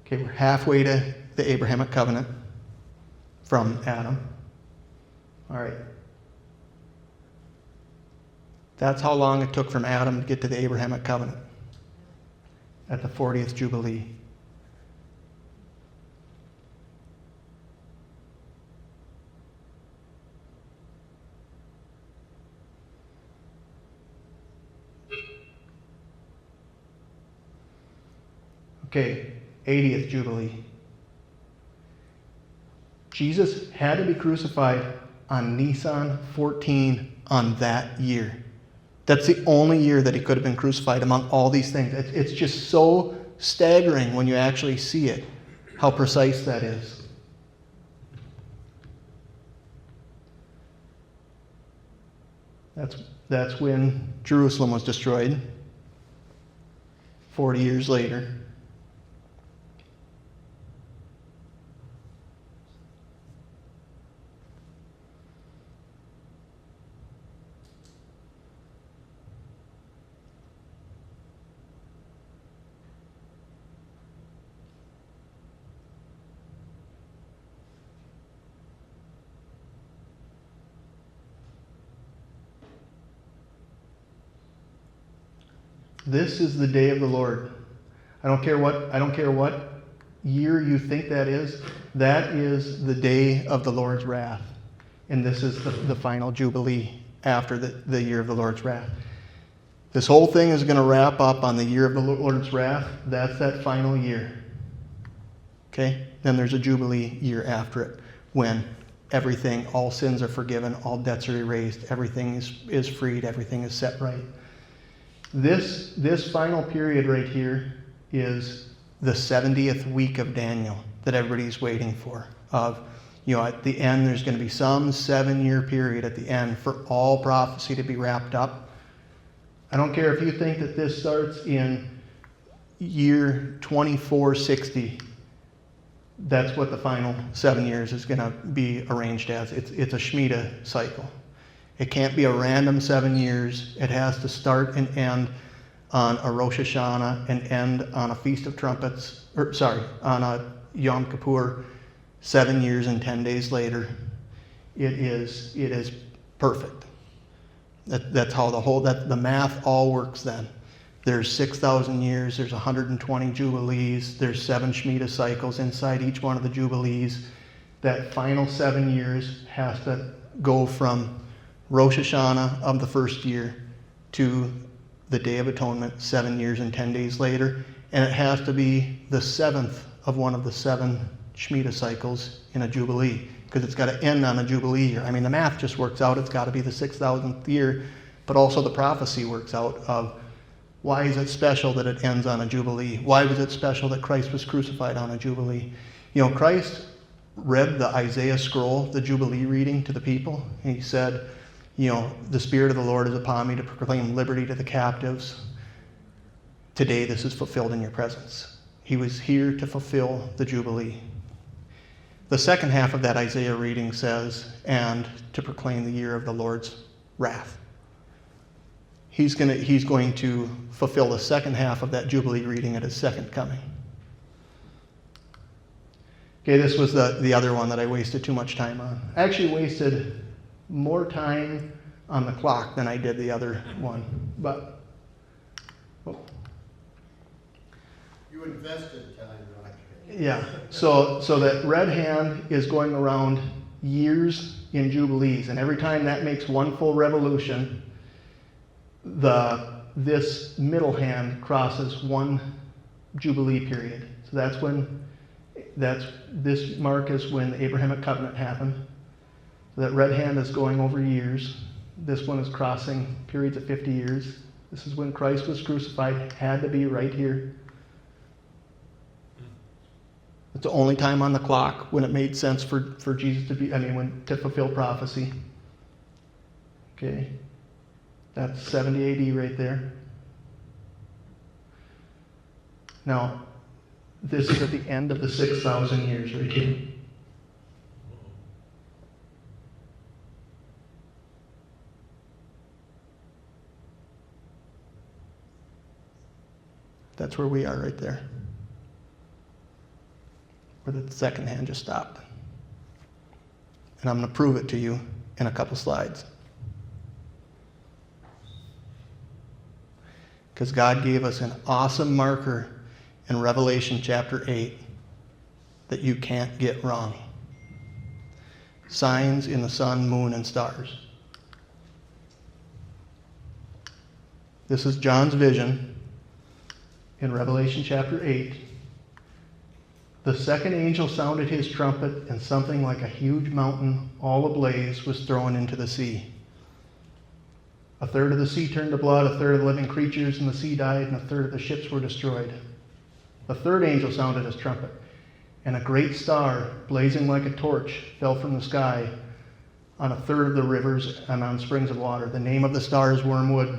Okay, we're halfway to the Abrahamic covenant from Adam. All right. That's how long it took from Adam to get to the Abrahamic covenant at the 40th Jubilee. Okay, 80th Jubilee. Jesus had to be crucified on Nisan 14 on that year. That's the only year that he could have been crucified among all these things. It's just so staggering when you actually see it, how precise that is. That's when Jerusalem was destroyed, 40 years later. This is the day of the Lord. I don't care what year you think that is. That is the day of the Lord's wrath. And this is the final Jubilee after the year of the Lord's wrath. This whole thing is going to wrap up on the year of the Lord's wrath. That's that final year. Okay? Then there's a Jubilee year after it when everything, all sins are forgiven, all debts are erased, everything is freed, everything is set right. This final period right here is the 70th week of Daniel that everybody's waiting for. At the end, there's going to be some 7-year period at the end for all prophecy to be wrapped up. I don't care if you think that this starts in year 2460. That's what the final 7 years is going to be arranged as. It's a Shemitah cycle. It can't be a random 7 years. It has to start and end on a Rosh Hashanah and end on a Feast of Trumpets, on a Yom Kippur, 7 years and 10 days later. It is perfect. That's how the math all works then. There's 6,000 years, there's 120 Jubilees, there's 7 Shemitah cycles inside each one of the Jubilees. That final 7 years has to go from Rosh Hashanah of the first year to the Day of Atonement 7 years and 10 days later. And it has to be the 7th of one of the 7 Shemitah cycles in a Jubilee, because it's got to end on a Jubilee year. I mean, the math just works out. It's got to be the 6,000th year, but also the prophecy works out of why is it special that it ends on a Jubilee? Why was it special that Christ was crucified on a Jubilee? You know, Christ read the Isaiah scroll, the Jubilee reading to the people, and he said, you know, the Spirit of the Lord is upon me to proclaim liberty to the captives. Today this is fulfilled in your presence. He was here to fulfill the Jubilee. The second half of that Isaiah reading says, and to proclaim the year of the Lord's wrath. He's going to fulfill the second half of that Jubilee reading at his second coming. Okay, this was the other one that I wasted too much time on. I actually wasted more time on the clock than I did the other one. But you invested time, right? Yeah. So that red hand is going around years in Jubilees, and every time that makes one full revolution, this middle hand crosses one Jubilee period. So this mark is when the Abrahamic covenant happened. So that red hand is going over years. This one is crossing periods of 50 years. This is when Christ was crucified. It had to be right here. It's the only time on the clock when it made sense for Jesus to fulfill prophecy. Okay. That's 70 AD right there. Now, this is at the end of the 6,000 years right here. That's where we are right there. Where the second hand just stopped. And I'm going to prove it to you in a couple slides. Because God gave us an awesome marker in Revelation chapter 8 that you can't get wrong. Signs in the sun, moon, and stars. This is John's vision in Revelation chapter 8. The second angel sounded his trumpet, and something like a huge mountain, all ablaze, was thrown into the sea. A third of the sea turned to blood, a third of the living creatures in the sea died, and a third of the ships were destroyed. The third angel sounded his trumpet, and a great star, blazing like a torch, fell from the sky on a third of the rivers and on springs of water. The name of the star is Wormwood.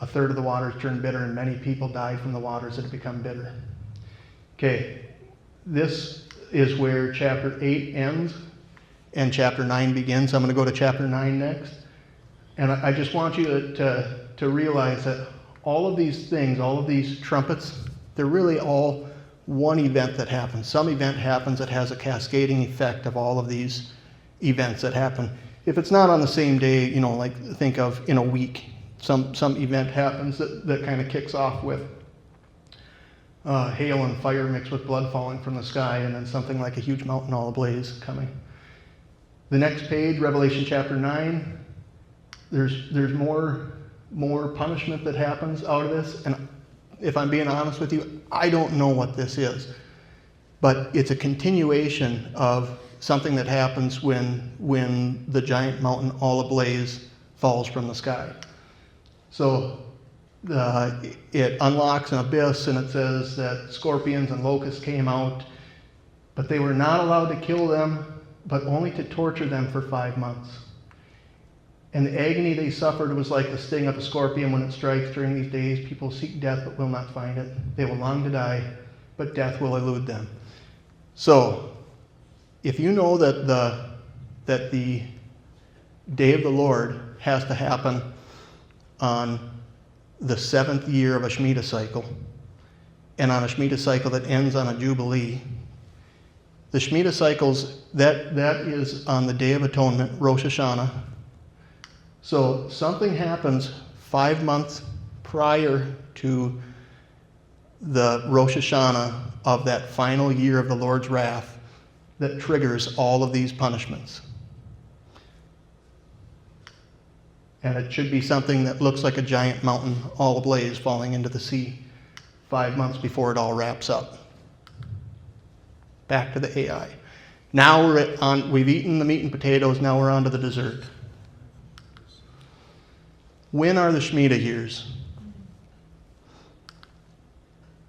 A third of the waters turned bitter, and many people died from the waters that had become bitter. Okay, this is where chapter 8 ends and chapter 9 begins. I'm going to go to chapter 9 next. And I just want you to realize that all of these things, all of these trumpets, they're really all one event that happens. Some event happens that has a cascading effect of all of these events that happen. If it's not on the same day, you know, like think of in a week, some event happens that kind of kicks off with hail and fire mixed with blood falling from the sky, and then something like a huge mountain all ablaze coming. The next page, Revelation chapter 9, there's more punishment that happens out of this, and if I'm being honest with you, I don't know what this is. But it's a continuation of something that happens when the giant mountain all ablaze falls from the sky. So it unlocks an abyss, and it says that scorpions and locusts came out, but they were not allowed to kill them, but only to torture them for 5 months. And the agony they suffered was like the sting of a scorpion when it strikes. During these days, people seek death but will not find it. They will long to die, but death will elude them. So, if you know that the day of the Lord has to happen on the 7th year of a Shemitah cycle, and on a Shemitah cycle that ends on a Jubilee, the Shemitah cycles, that is on the Day of Atonement, Rosh Hashanah. So something happens 5 months prior to the Rosh Hashanah of that final year of the Lord's wrath that triggers all of these punishments. And it should be something that looks like a giant mountain all ablaze falling into the sea 5 months before it all wraps up. Back to the AI. Now we've eaten the meat and potatoes, now we're on to the dessert. When are the Shemitah years?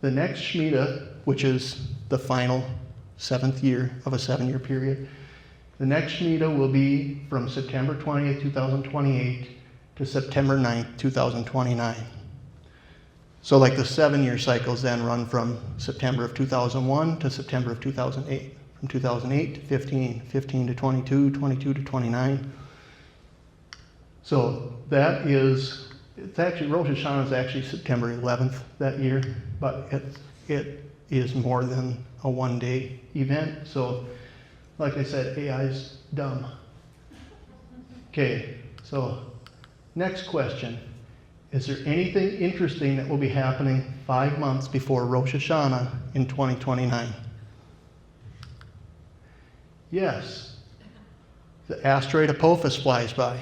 The next Shemitah, which is the final 7th year of a 7-year period, the next Shemitah will be from September 20th, 2028 to September 9th, 2029. So like the 7-year cycles then run from September of 2001 to September of 2008. From 2008 to 15, 15 to 22, 22 to 29. So that is, it's actually, Rosh Hashanah is actually September 11th that year, but it is more than a one-day event. So like I said, AI's dumb. Okay, so next question. Is there anything interesting that will be happening 5 months before Rosh Hashanah in 2029? Yes. The asteroid Apophis flies by.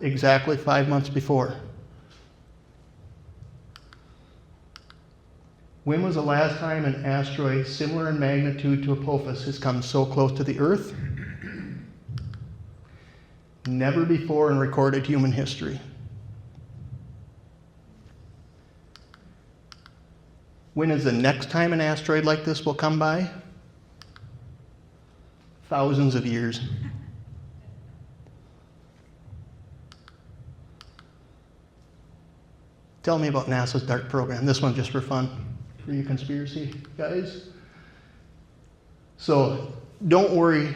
Exactly 5 months before. When was the last time an asteroid similar in magnitude to Apophis has come so close to the Earth? Never before in recorded human history. When is the next time an asteroid like this will come by? Thousands of years. Tell me about NASA's DART program. This one just for fun, for you conspiracy guys. So don't worry.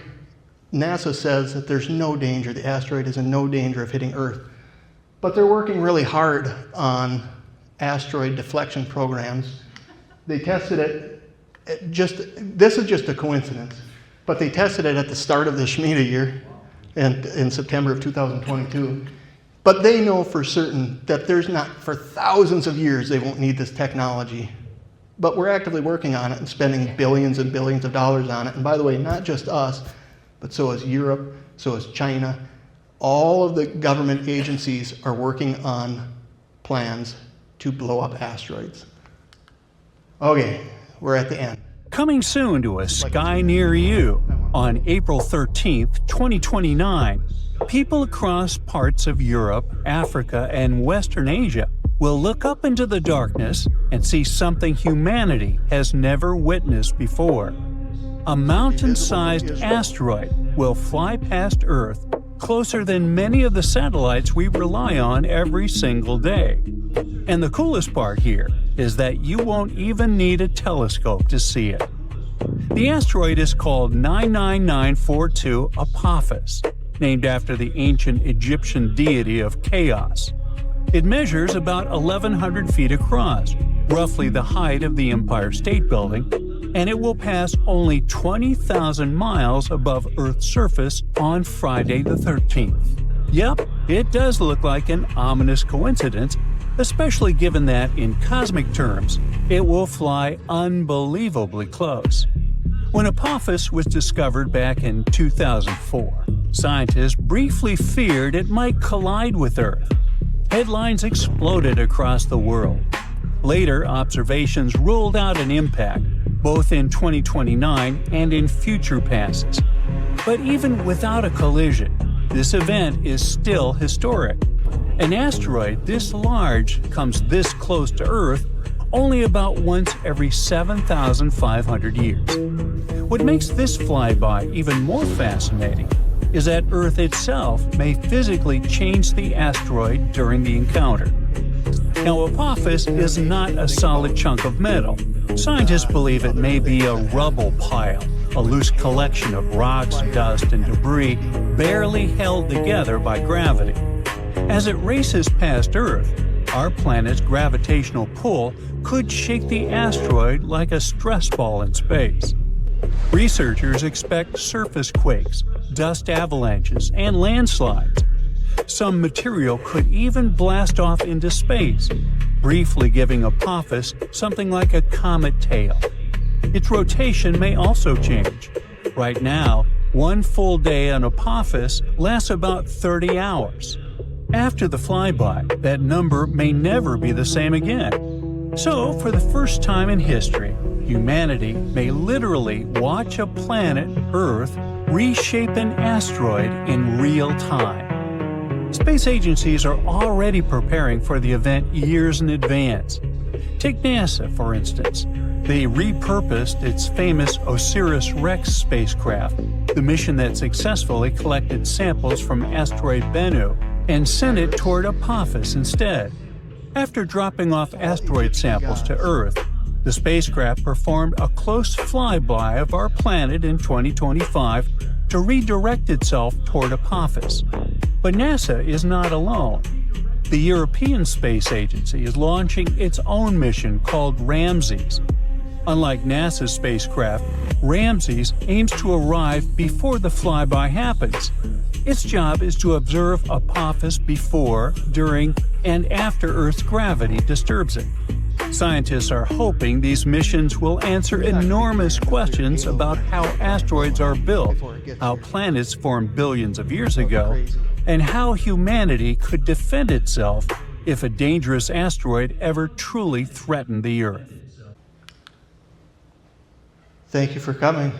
NASA says that there's no danger. The asteroid is in no danger of hitting Earth. But they're working really hard on asteroid deflection programs. They tested it, this is just a coincidence, but they tested it at the start of the Shemitah year in September of 2022. But they know for certain that there's not, for thousands of years, they won't need this technology. But we're actively working on it and spending billions and billions of dollars on it. And by the way, not just us, but so is Europe, so is China. All of the government agencies are working on plans to blow up asteroids. Okay, we're at the end. Coming soon to a sky near you. On April 13th, 2029, people across parts of Europe, Africa, and Western Asia will look up into the darkness and see something humanity has never witnessed before. A mountain-sized asteroid will fly past Earth closer than many of the satellites we rely on every single day. And the coolest part here is that you won't even need a telescope to see it. The asteroid is called 99942 Apophis, named after the ancient Egyptian deity of chaos. It measures about 1,100 feet across, roughly the height of the Empire State Building, and it will pass only 20,000 miles above Earth's surface on Friday the 13th. Yep, it does look like an ominous coincidence, especially given that, in cosmic terms, it will fly unbelievably close. When Apophis was discovered back in 2004, scientists briefly feared it might collide with Earth. Headlines exploded across the world. Later, observations ruled out an impact, both in 2029 and in future passes. But even without a collision, this event is still historic. An asteroid this large comes this close to Earth only about once every 7,500 years. What makes this flyby even more fascinating is that Earth itself may physically change the asteroid during the encounter. Now, Apophis is not a solid chunk of metal. Scientists believe it may be a rubble pile, a loose collection of rocks, dust, and debris barely held together by gravity. As it races past Earth, our planet's gravitational pull could shake the asteroid like a stress ball in space. Researchers expect surface quakes, dust avalanches, and landslides. Some material could even blast off into space, briefly giving Apophis something like a comet tail. Its rotation may also change. Right now, one full day on Apophis lasts about 30 hours. After the flyby, that number may never be the same again. So, for the first time in history, humanity may literally watch a planet, Earth, reshape an asteroid in real time. Space agencies are already preparing for the event years in advance. Take NASA, for instance. They repurposed its famous OSIRIS-REx spacecraft, the mission that successfully collected samples from asteroid Bennu, and sent it toward Apophis instead. After dropping off asteroid samples to Earth, the spacecraft performed a close flyby of our planet in 2025 to redirect itself toward Apophis. But NASA is not alone. The European Space Agency is launching its own mission called Ramses. Unlike NASA's spacecraft, Ramses aims to arrive before the flyby happens. Its job is to observe Apophis before, during, and after Earth's gravity disturbs it. Scientists are hoping these missions will answer enormous questions about how asteroids are built, how planets formed billions of years ago, and how humanity could defend itself if a dangerous asteroid ever truly threatened the Earth. Thank you for coming.